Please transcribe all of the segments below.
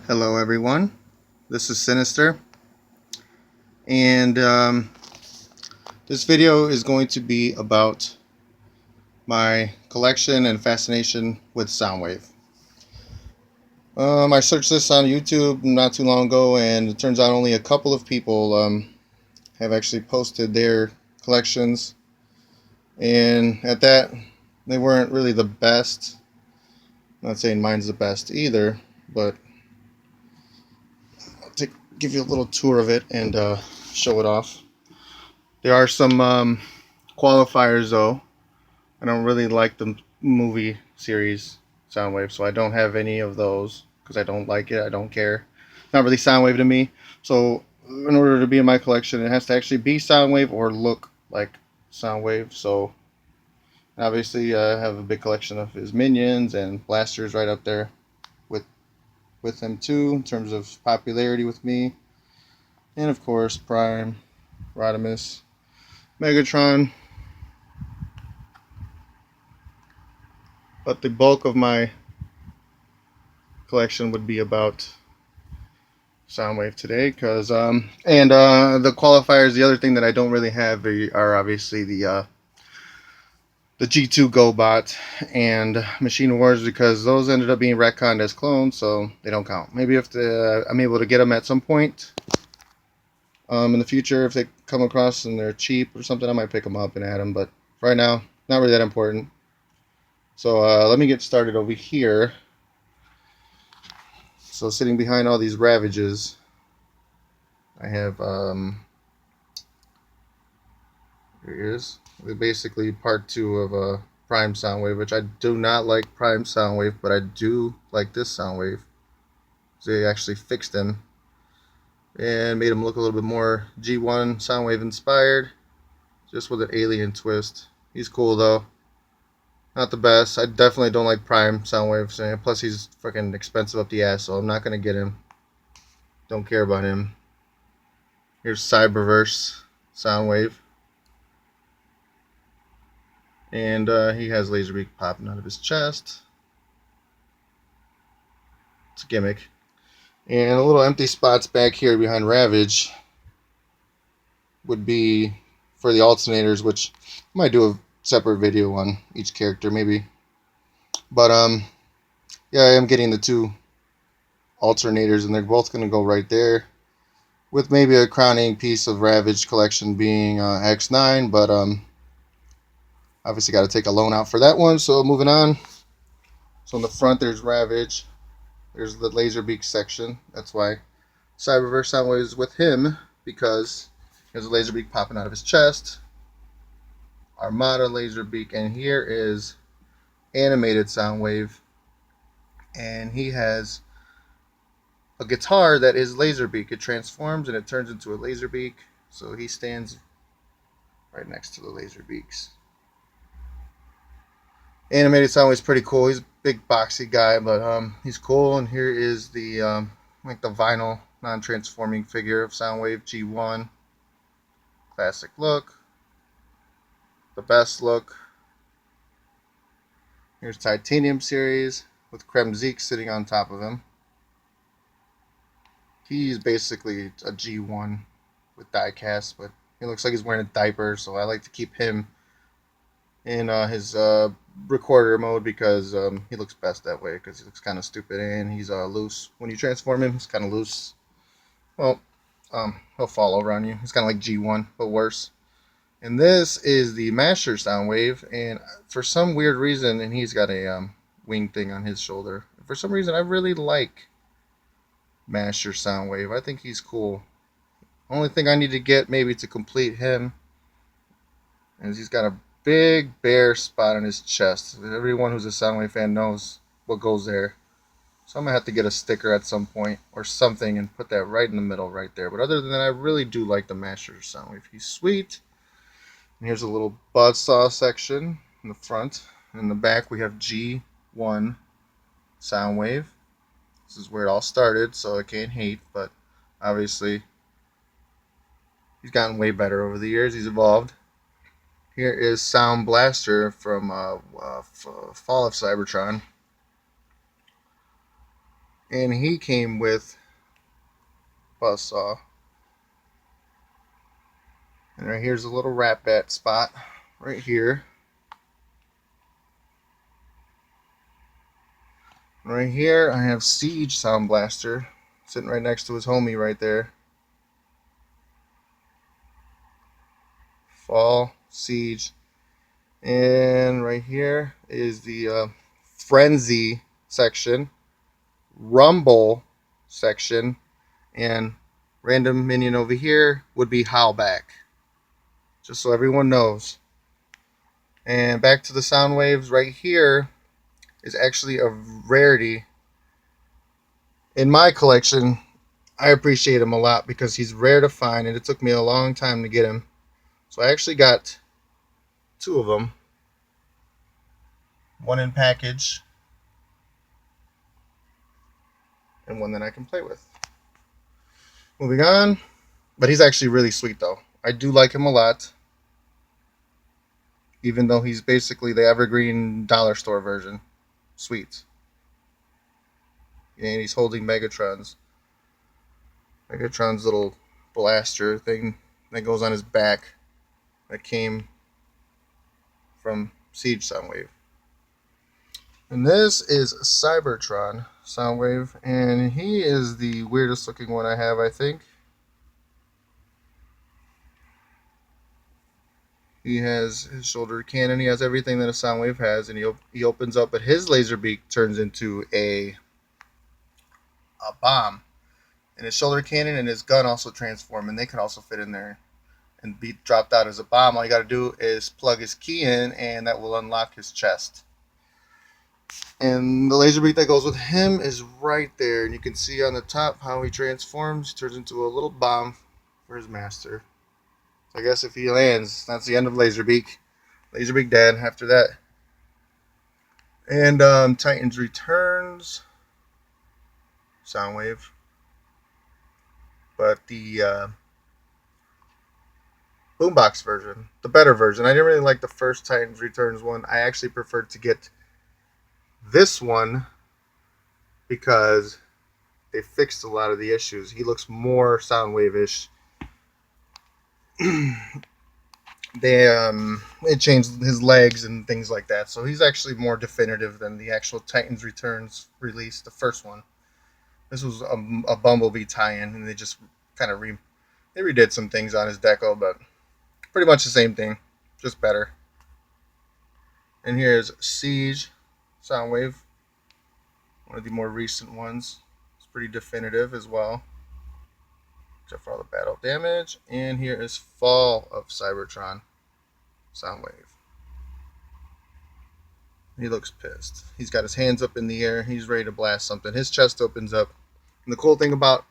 Hello everyone, this is Sinister, and this video is going to be about my collection and fascination with Soundwave. I searched this on YouTube not too long ago, and it turns out only a couple of people have actually posted their collections, and at that, they weren't really the best. I'm not saying mine's the best either, but I'll give you a little tour of it and show it off. There are some qualifiers though. I don't really like the movie series Soundwave, so I don't have any of those because I don't like it. I don't care. It's not really Soundwave to me. So in order to be in my collection, it has to actually be Soundwave or look like Soundwave. So obviously, I have a big collection of his minions and blasters right up there with him too in terms of popularity with me. And of course, Prime, Rodimus, Megatron. But the bulk of my collection would be about Soundwave today, because the qualifiers. The other thing that I don't really have are obviously the G2 GoBot and Machine Wars, because those ended up being retconned as clones, so they don't count. Maybe if I'm able to get them at some point in the future, if they come across and they're cheap or something, I might pick them up and add them. But right now, not really that important. So let me get started over here. So sitting behind all these Ravages, I have here it is. Basically part 2 of Prime Soundwave, which I do not like Prime Soundwave, but I do like this Soundwave. So they actually fixed him and made him look a little bit more G1 Soundwave inspired, just with an alien twist. He's cool though. Not the best. I definitely don't like Prime Soundwave. Plus he's freaking expensive up the ass, so I'm not gonna get him. Don't care about him. Here's Cyberverse Soundwave. And he has Laserbeak popping out of his chest. It's a gimmick. And a little empty spots back here behind Ravage would be for the alternators, which I might do a separate video on each character maybe. But yeah, I am getting the 2 alternators, and they're both going to go right there, with maybe a crowning piece of Ravage collection being X9, but obviously got to take a loan out for that one. So moving on. So in the front there's Ravage. There's the Laserbeak section. That's why Cyberverse Soundwave is with him, because there's a Laserbeak popping out of his chest. Armada Laserbeak, and here is Animated Soundwave, and he has a guitar that is Laserbeak. It transforms and it turns into a Laserbeak, so he stands right next to the Laserbeaks. Animated Soundwave is pretty cool. He's a big boxy guy, but he's cool. And here is the like the vinyl non-transforming figure of Soundwave G1. Classic look. The best look. Here's Titanium Series with Kremzik sitting on top of him. He's basically a G1 with diecast, but he looks like he's wearing a diaper, so I like to keep him in his recorder mode, because he looks best that way, because he looks kind of stupid and he's loose. When you transform him, he's kind of loose. Well, he'll fall over on you. He's kind of like G1, but worse. And this is the Master Soundwave, and for some weird reason, and he's got a wing thing on his shoulder. For some reason, I really like Master Soundwave. I think he's cool. Only thing I need to get maybe to complete him is he's got a big bare spot on his chest. Everyone who's a Soundwave fan knows what goes there. So I'm going to have to get a sticker at some point or something and put that right in the middle right there. But other than that, I really do like the Master Soundwave. He's sweet. And here's a little buzzsaw section in the front. And in the back, we have G1 Soundwave. This is where it all started, so I can't hate. But obviously, he's gotten way better over the years. He's evolved. Here is Sound Blaster from Fall of Cybertron. And he came with buzzsaw. And right here's a little rat bat spot right here. Right here I have Siege Sound Blaster sitting right next to his homie right there. Fall, Siege. And right here is the Frenzy section, Rumble section, and random minion over here would be Howlback. Just so everyone knows. And back to the Soundwaves, right here is actually a rarity in my collection. I appreciate him a lot because he's rare to find, and it took me a long time to get him. So I actually got two of them. One in package, and one that I can play with. Moving on. But he's actually really sweet, though. I do like him a lot. Even though he's basically the evergreen dollar store version. Sweet. And he's holding Megatron's little blaster thing that goes on his back that came from Siege Soundwave. And this is Cybertron Soundwave, and he is the weirdest looking one I have, I think. He has his shoulder cannon, he has everything that a Soundwave has, and he opens up, but his laser beak turns into a bomb. And his shoulder cannon and his gun also transform, and they can also fit in there and be dropped out as a bomb. All you got to do is plug his key in, and that will unlock his chest. And the laser beak that goes with him is right there, and you can see on the top how he transforms. He turns into a little bomb for his master. So I guess if he lands, that's the end of Laserbeak. Laserbeak dead after that. And Titans Returns Soundwave. But the boombox version, the better version. I didn't really like the first Titans Returns one. I actually preferred to get this one because they fixed a lot of the issues. He looks more Soundwave-ish. They changed his legs and things like that, so he's actually more definitive than the actual Titans Returns release, the first one. This was a Bumblebee tie-in, and they just kind of they redid some things on his deco, but pretty much the same thing, just better. And here's Siege Soundwave, one of the more recent ones. It's pretty definitive as well, except for all the battle damage. And here is Fall of Cybertron Soundwave. He looks pissed. He's got his hands up in the air. He's ready to blast something. His chest opens up. And the cool thing about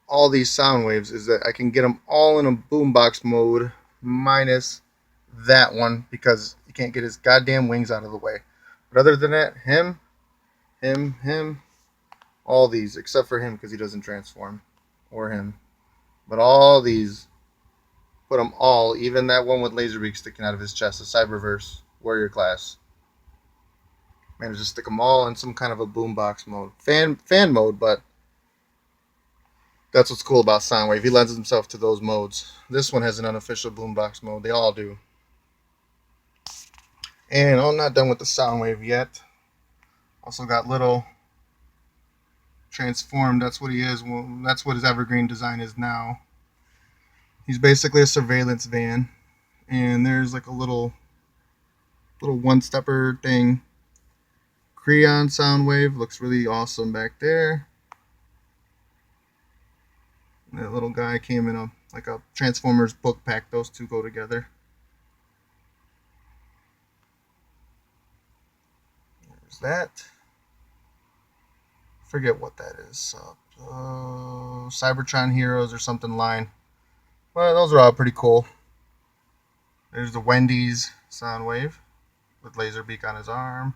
all these Soundwaves is that I can get them all in a boombox mode, minus that one, because you can't get his goddamn wings out of the way. But other than that, him, all these, except for him because he doesn't transform, or him. But all these, put them all, even that one with Laserbeak sticking out of his chest, the Cyberverse Warrior class. Managed to stick them all in some kind of a boombox mode. Fan mode, but that's what's cool about Soundwave. He lends himself to those modes. This one has an unofficial boombox mode. They all do. And I'm not done with the Soundwave yet. Also got little transformed. That's what he is. Well, that's what his evergreen design is now. He's basically a surveillance van. And there's like a little one-stepper thing. Creon Soundwave looks really awesome back there. And that little guy came in like a Transformers book pack. Those two go together. There's that. Forget what that is. Cybertron Heroes or something line. Well, those are all pretty cool. There's the Wendy's Soundwave with Laserbeak on his arm.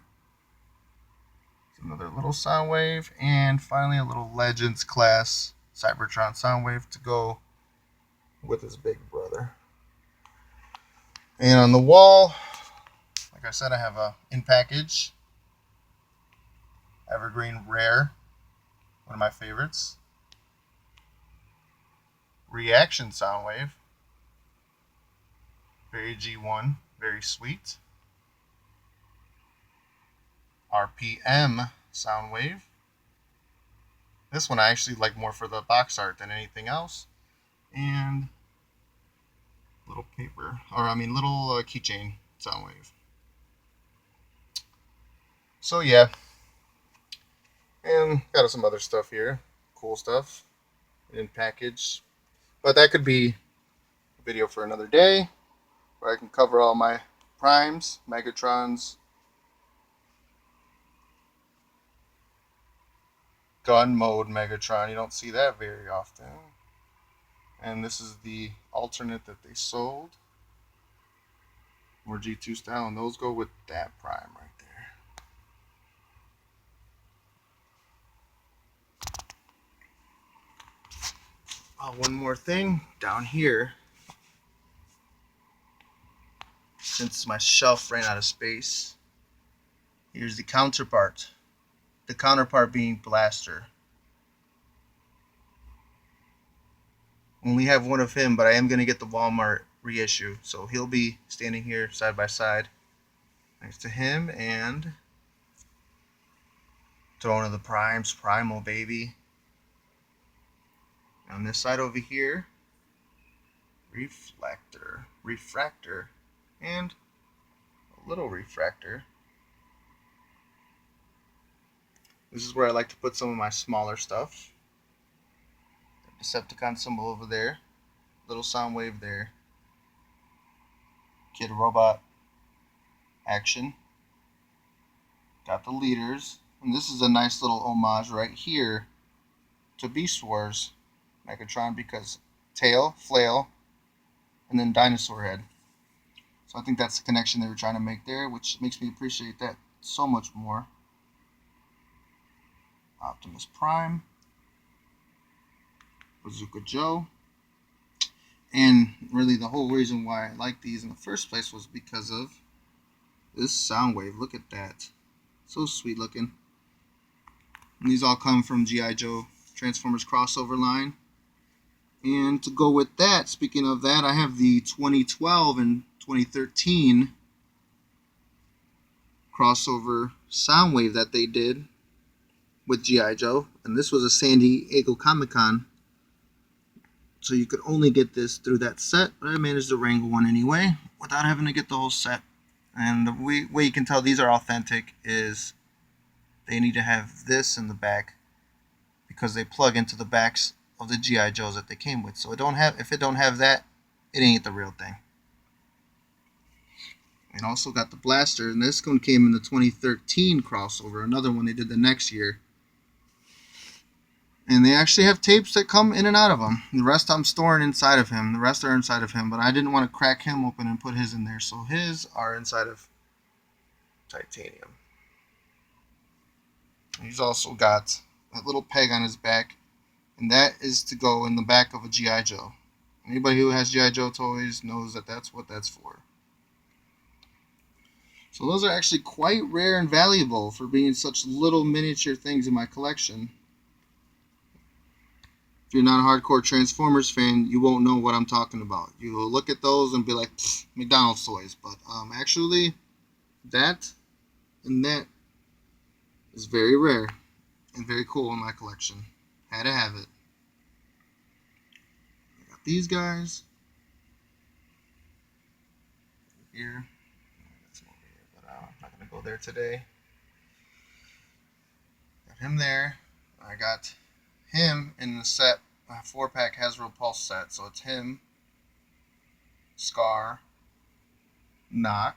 Another little Soundwave, and finally a little Legends class Cybertron Soundwave to go with his big brother. And on the wall, like I said, I have a in package Evergreen Rare one of my favorites. Reaction Soundwave. Very G1, very sweet. RPM Soundwave. This one I actually like more for the box art than anything else. And little paper, or I mean little keychain Soundwave. So yeah, and got some other stuff here, cool stuff in package. But that could be a video for another day, where I can cover all my primes, Megatrons, gun mode Megatron. You don't see that very often. And this is the alternate that they sold, more G2 style, and those go with that prime right there. One more thing down here, since my shelf ran out of space. Here's the counterpart. The counterpart being Blaster. Only have one of him, but I am going to get the Walmart reissue. So he'll be standing here side by side next to him, and Throne of the Primes, Primal baby. On this side over here, Refractor, and a little Refractor. This is where I like to put some of my smaller stuff. Decepticon symbol over there, little Soundwave there. Kid Robot action. Got the leaders, and this is a nice little homage right here to Beast Wars Megatron, because tail, flail, and then dinosaur head. So I think that's the connection they were trying to make there, which makes me appreciate that so much more. Optimus Prime, Bazooka Joe, and really the whole reason why I like these in the first place was because of this Soundwave. Look at that, so sweet looking. And these all come from G.I. Joe Transformers crossover line. And to go with that, speaking of that, I have the 2012 and 2013 crossover Soundwave that they did with G.I. Joe, and this was a San Diego Comic-Con, so you could only get this through that set, but I managed to wrangle one anyway without having to get the whole set. And the way you can tell these are authentic is they need to have this in the back, because they plug into the backs of the G.I. Joes that they came with. So if it don't have that, it ain't the real thing. And also got the Blaster, and this one came in the 2013 crossover, another one they did the next year. And they actually have tapes that come in and out of them. The rest I'm storing inside of him. The rest are inside of him, but I didn't want to crack him open and put his in there, so his are inside of titanium. And he's also got that little peg on his back, and that is to go in the back of a G.I. Joe. Anybody who has G.I. Joe toys knows that that's what that's for. So those are actually quite rare and valuable for being such little miniature things in my collection. If you're not a hardcore Transformers fan, you won't know what I'm talking about. You will look at those and be like, McDonald's toys. But actually, that and that is very rare and very cool in my collection. Had to have it. I got these guys here. That's over here, but I'm not going to go there today. Got him there. I got him in the set, a 4-pack Hasbro Pulse set. So it's him, Scar, Knock,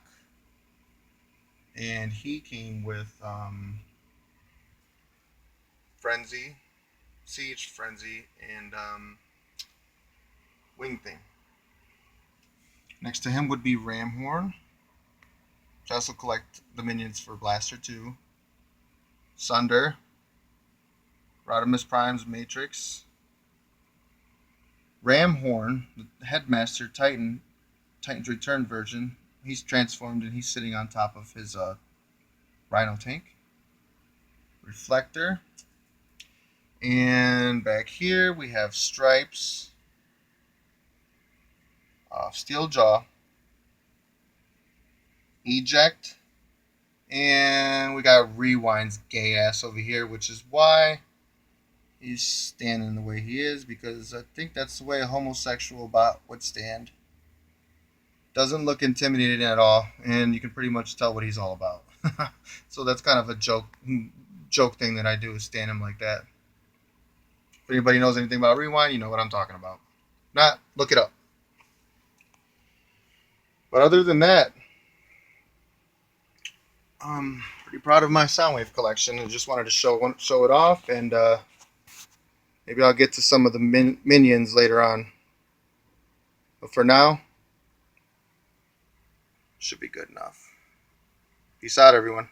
and he came with Frenzy, Siege, Frenzy, and Wing Thing. Next to him would be Ramhorn, which I also collect the minions for Blaster 2, Sunder, Rodimus Prime's Matrix, Ramhorn, the Headmaster Titan's Return version. He's transformed and he's sitting on top of his Rhino tank. Reflector. And back here we have Stripes, Steel Jaw, Eject, and we got Rewind's gay ass over here, which is why he's standing the way he is, because I think that's the way a homosexual bot would stand. Doesn't look intimidating at all, and you can pretty much tell what he's all about. So that's kind of a joke thing that I do, is stand him like that. If anybody knows anything about Rewind, you know what I'm talking about. If not, look it up. But other than that, I'm pretty proud of my Soundwave collection, and just wanted to show it off, and maybe I'll get to some of the minions later on. But for now, should be good enough. Peace out, everyone.